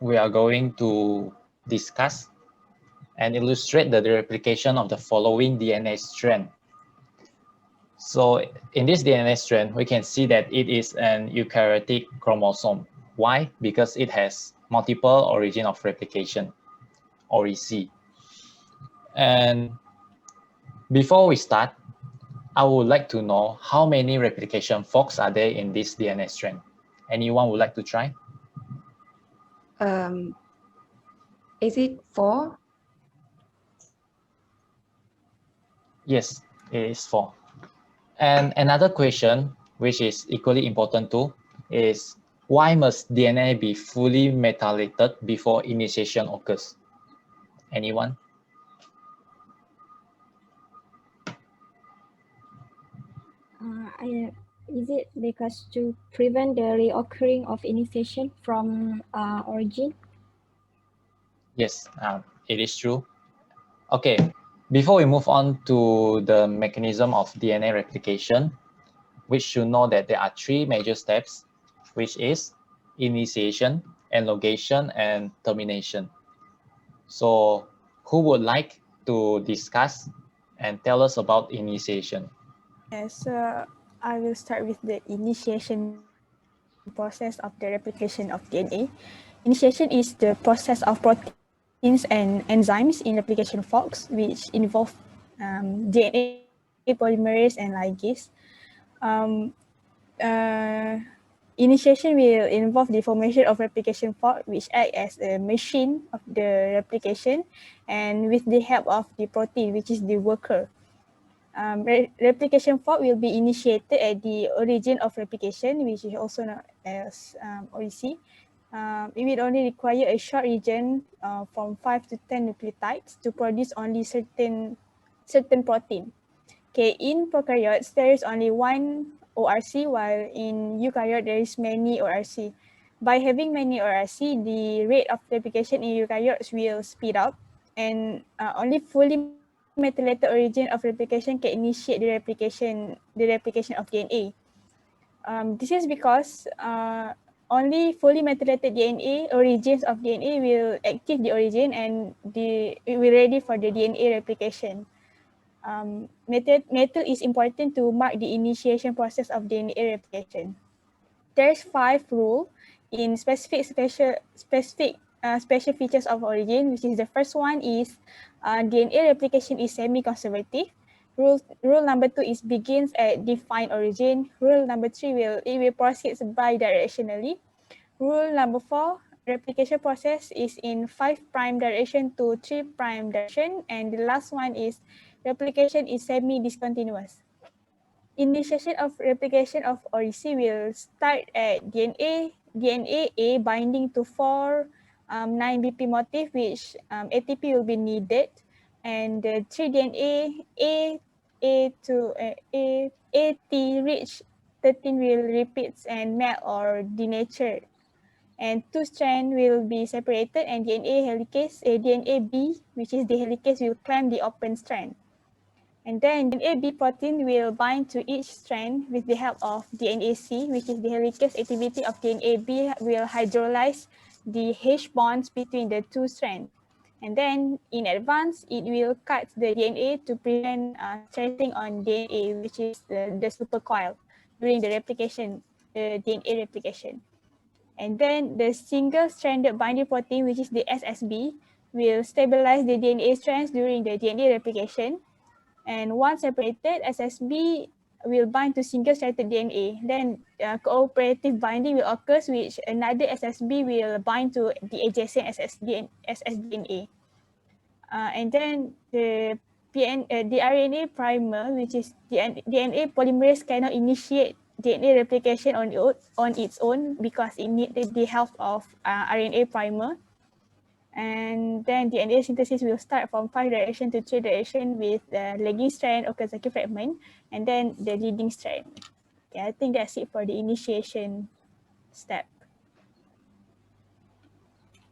we are going to discuss and illustrate the replication of the following DNA strand. So in this DNA strand, we can see that it is an eukaryotic chromosome. Why? Because it has multiple origin of replication, AREESYA. And before we start, I would like to know how many replication forks are there in this DNA strand. Anyone would like to try? Is it 4? Yes, it is 4. And another question, which is equally important too, is why must DNA be fully methylated before initiation occurs? Anyone? Is it because to prevent the reoccurring of initiation from origin? Yes, it is true. Okay, before we move on to the mechanism of DNA replication, we should know that there are 3 major steps, which is initiation, elongation, and termination. So who would like to discuss and tell us about initiation? Yes, I will start with the initiation process of the replication of DNA. Initiation is the process of proteins and enzymes in replication forks, which involve DNA polymerase and ligase. Initiation will involve the formation of replication fork, which act as a machine of the replication, and with the help of the protein, which is the worker. Replication fork will be initiated at the origin of replication, which is also known as AREESYA. It will only require a short region from 5 to 10 nucleotides to produce only certain protein. Okay, in prokaryotes, there is only one ORC, while in eukaryote, there is many ORC. By having many ORC, the rate of replication in eukaryotes will speed up, and only fully methylated origin of replication can initiate the replication of DNA. This is because only fully methylated DNA, origins of DNA will active the origin and it will ready for the DNA replication. Method is important to mark the initiation process of DNA replication. There's 5 rules in specific features of origin, which is the first one is DNA replication is semi-conservative. Rule number 2 is begins at defined origin. Rule number 3 will proceed bidirectionally. Rule number 4, replication process is in 5' direction to 3' direction, and the last one is replication is semi-discontinuous. Initiation of replication of AREESYA will start at DNA A binding to 9BP motif, which ATP will be needed, and the 3 DNA AT reach 13 will repeats and melt or denature, and 2 strands will be separated, and DNA B, which is the helicase, will climb the open strand. And then DNA B protein will bind to each strand with the help of DNA C, which is the helicase activity of DNA B will hydrolyze the H bonds between the 2 strands. And then in advance, it will cut the DNA to prevent stressing on DNA, which is the supercoil during the replication, DNA replication. And then the single-stranded binding protein, which is the SSB, will stabilize the DNA strands during the DNA replication. And once separated, SSB will bind to single-stranded DNA. Then cooperative binding will occur, which another SSB will bind to the adjacent ssDNA. And then the RNA primer, which is the DNA polymerase, cannot initiate DNA replication on its own because it needs the help of RNA primer. And then DNA synthesis will start from 5' direction to 3' direction with the lagging strand Okazaki fragment, and then the leading strand. Okay, I think that's it for the initiation step.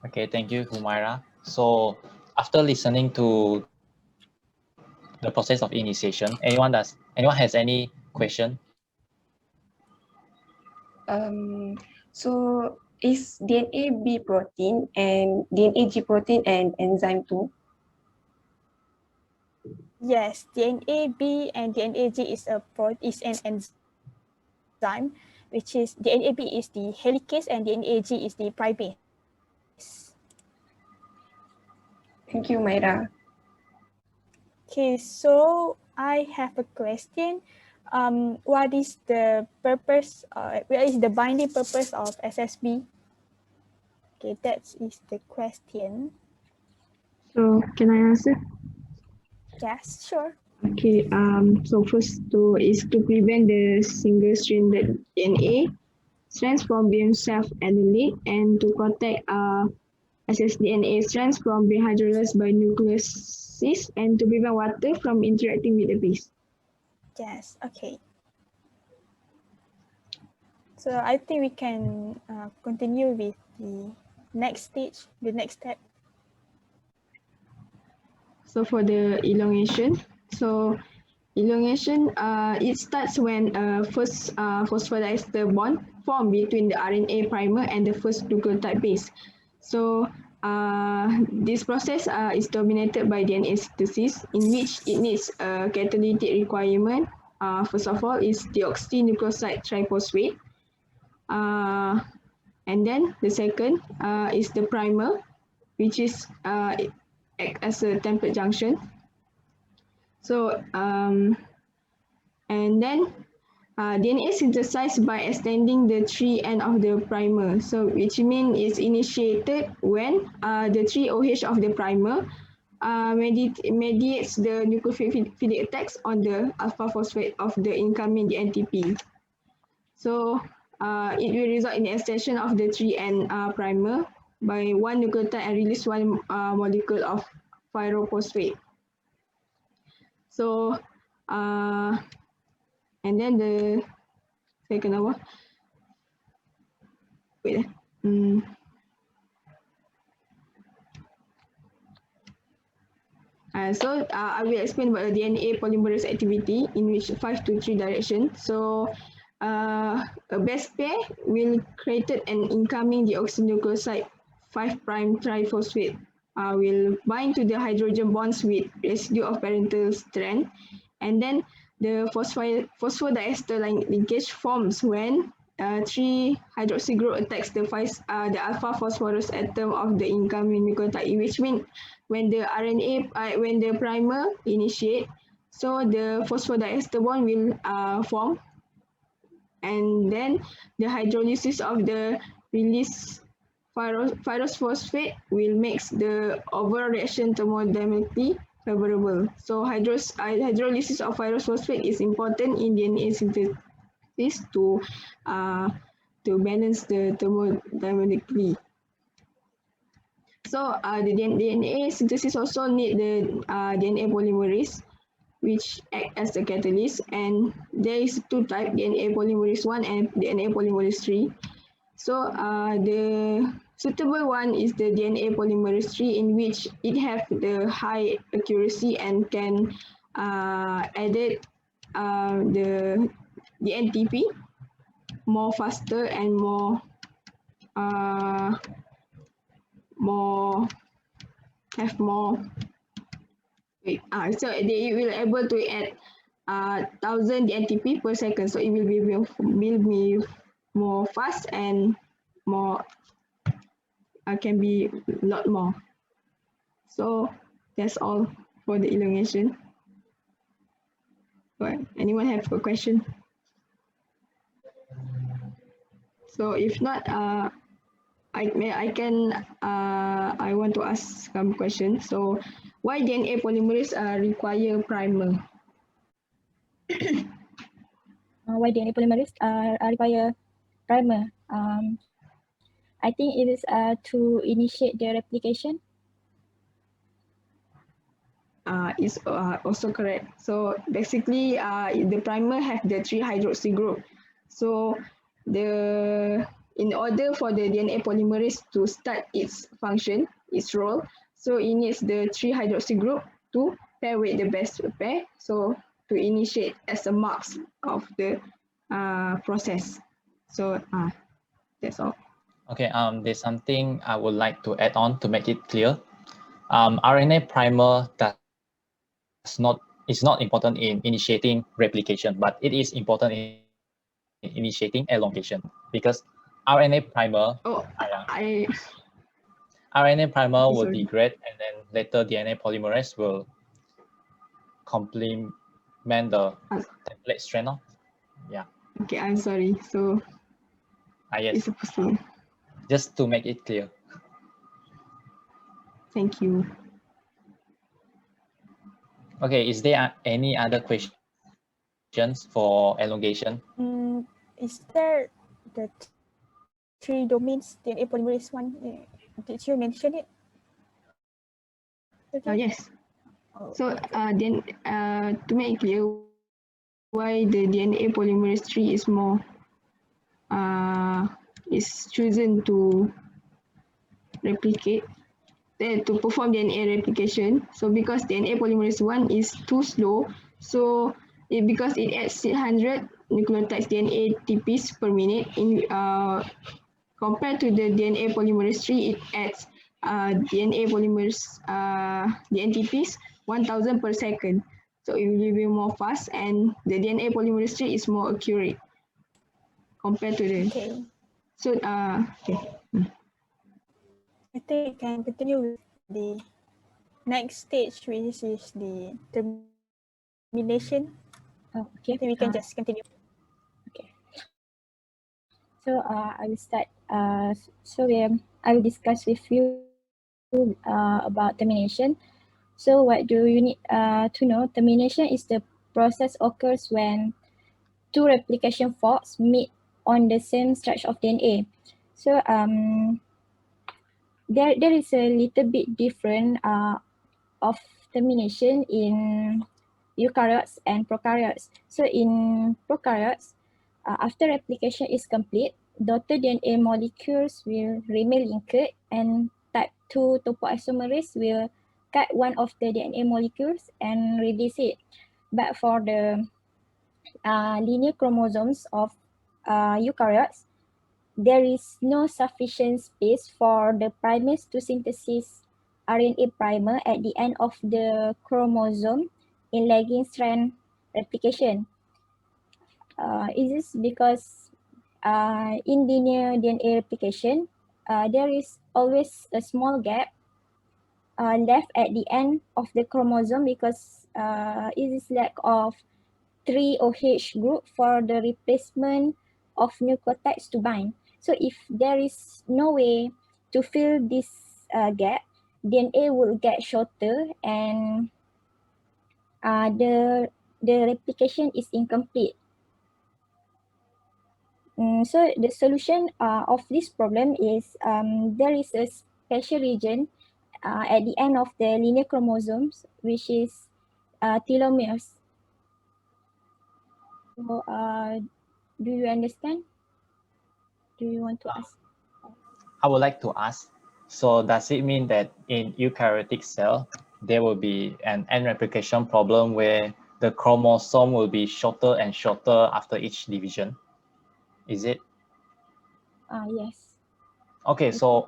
Okay, thank you, Humaira. So after listening to the process of initiation, anyone has any question? So Is DNA B protein and DNA G protein and enzyme too? Yes, DNA B and DNA G is an enzyme, which is DNA B is the helicase and DNA G is the primase. Thank you, Humaira. Okay, so I have a question. What is the purpose? What is the binding purpose of SSB? Okay, that is the question. So can I answer? Yes, sure. Okay. So first is to prevent the single-stranded DNA strands from being self-annulate and to protect ssDNA strands from being hydrolyzed by nucleases and to prevent water from interacting with the base. Yes. Okay. So I think we can continue with the next stage, the next step. So for the elongation, it starts when first phosphodiester bond form between the RNA primer and the first nucleotide base. So this process is dominated by DNA synthesis, in which it needs a catalytic requirement. First of all, is deoxynucleoside triphosphate. And then the second is the primer, which is act as a template junction. So and then DNA is synthesized by extending the 3 end of the primer. So which means it's initiated when the 3-OH of the primer mediates the nucleophilic attacks on the alpha phosphate of the incoming DNTP. So it will result in the extension of the 3N primer by one nucleotide and release one molecule of pyrophosphate. So and then the second one. Wait. So I will explain about the DNA polymerase activity in which 5 to 3 direction. So a base pair will create an incoming deoxynucleoside 5' triphosphate will bind to the hydrogen bonds with residue of parental strand, and then the phosphodiester linkage forms when 3-hydroxy group attacks the alpha phosphorus atom of the incoming nucleotide, which means when the when the primer initiate, so the phosphodiester bond will form, and then the hydrolysis of the released ferrous phosphate will make the overall reaction thermodynamically favorable. So hydrolysis of ferrous phosphate is important in DNA synthesis to balance the thermodynamically. So the DNA synthesis also need the DNA polymerase, which act as a catalyst, and there is 2 types, DNA polymerase 1 and DNA polymerase 3. So the suitable one is the DNA polymerase 3, in which it have the high accuracy and can edit the NTP more faster and more so they will able to add 1,000 NTP per second, so it will be more fast and more can be a lot more. So that's all for the elongation. But anyone have a question? So if not, I want to ask some questions. So why DNA polymerase require primer? Why DNA polymerase require primer? I think it is to initiate the replication. Is also correct. So basically, the primer have the 3-hydroxy group. So in order for the DNA polymerase to start its function, its role, so it needs the 3-hydroxy group to pair with the base pair. So to initiate as a marks of the process. So that's all. Okay, there's something I would like to add on to make it clear. RNA primer is not important in initiating replication, but it is important in initiating elongation because RNA primer, RNA primer will degrade and then later DNA polymerase will complement the template strand. Yeah. Okay, I'm sorry. So Yes. it's supposed to. Just to make it clear. Thank you. Okay, is there any other questions for elongation? Is there the 3 domains DNA polymerase 1? Did you mention it? Yes. So then to make it clear why the DNA polymerase 3 is more is chosen to replicate to perform DNA replication. So because DNA polymerase 1 is too slow, so because it adds 600 nucleotides DNA TPs per minute in compared to the DNA polymerase 3, it adds DNA polymerase DNTPs 1000 per second. So it will be more fast and the DNA polymerase 3 is more accurate compared to the. Okay. So okay. I think we can continue with the next stage, which is the termination. Okay. I think we can just continue. Okay. So I will start. I will discuss with you about termination. So what do you need to know? Termination is the process occurs when two replication forks meet on the same stretch of DNA. So there is a little bit different of termination in eukaryotes and prokaryotes. So in prokaryotes, after replication is complete, daughter DNA molecules will remain linked and type 2 topoisomerase will cut one of the DNA molecules and release it. But for the linear chromosomes of eukaryotes, there is no sufficient space for the primase to synthesize RNA primer at the end of the chromosome in lagging strand replication. Is this because in linear DNA replication, there is always a small gap left at the end of the chromosome because it is lack of 3OH group for the replacement of nucleotides to bind. So if there is no way to fill this gap, DNA will get shorter and the replication is incomplete. So the solution of this problem is there is a special region at the end of the linear chromosomes, which is telomeres. So do you understand? Do you want to ask? I would like to ask, so does it mean that in eukaryotic cell, there will be an end replication problem where the chromosome will be shorter and shorter after each division? Is it? Yes. Okay, so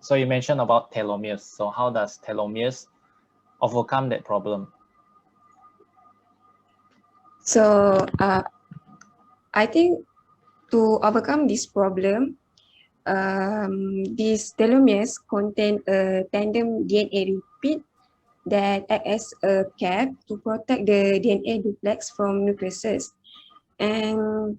so you mentioned about telomeres. So how does telomeres overcome that problem? So I think to overcome this problem, these telomeres contain a tandem DNA repeat that act as a cap to protect the DNA duplex from nucleases. And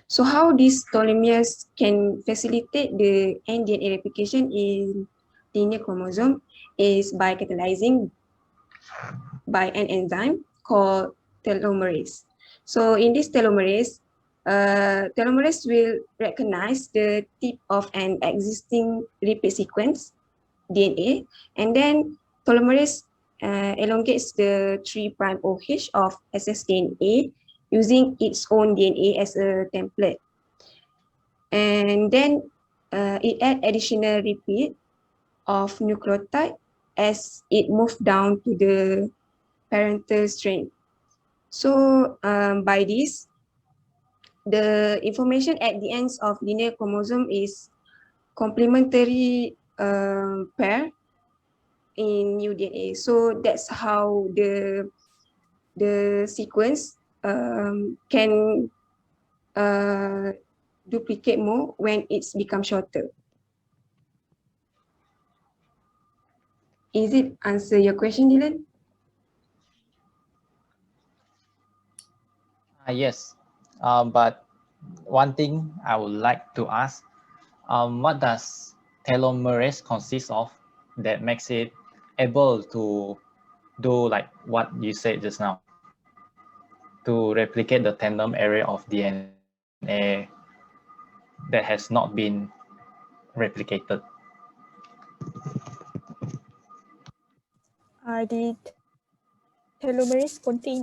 so how these telomeres can facilitate the end DNA replication in linear chromosome is by catalyzing by an enzyme called telomerase. So in this telomerase, telomerase will recognize the tip of an existing repeat sequence, DNA, and then telomerase elongates the 3' OH of ssDNA using its own DNA as a template. And then it adds additional repeat of nucleotide as it moves down to the parental strand. So by this, the information at the ends of linear chromosome is complementary pair in new DNA. So that's how the sequence can duplicate more when it's become shorter. Is it answer your question, Dylan? Yes, but one thing I would like to ask, what does telomerase consist of that makes it able to do like what you said just now, to replicate the tandem area of DNA that has not been replicated? The telomerase contain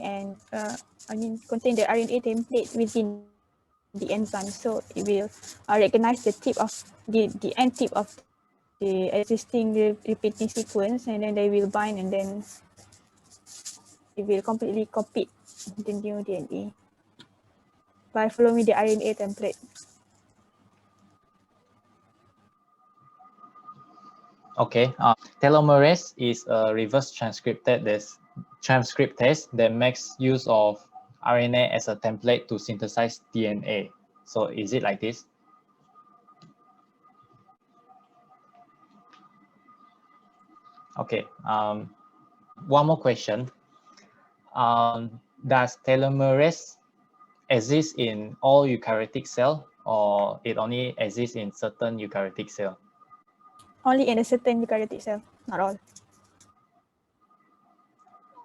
contain the RNA template within the enzyme, so it will recognize the tip of the end tip of the existing repeating sequence, and then they will bind, and then it will completely copy the new DNA by following the RNA template. Okay, telomerase is a reverse transcriptase that makes use of RNA as a template to synthesize DNA. So is it like this? Okay, one more question. Does telomerase exist in all eukaryotic cell, or it only exists in certain eukaryotic cell? Only in a certain eukaryotic cell, not all.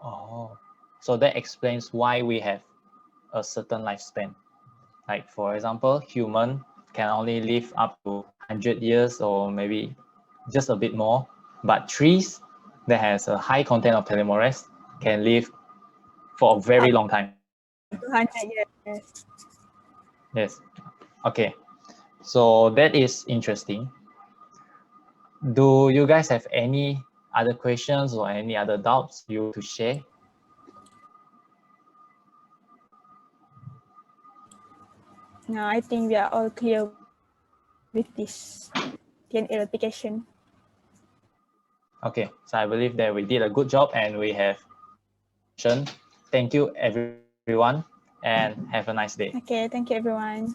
Oh, so that explains why we have a certain lifespan. Like for example, human can only live up to 100 years or maybe just a bit more, but trees that has a high content of telomerase can live for a very long time. 200 years. Yes. Okay. So that is interesting. Do you guys have any other questions or any other doubts you to share? No, I think we are all clear with this DNA replication. Okay, so I believe that we did a good job and we have. Thank you everyone and have a nice day. Okay, thank you everyone.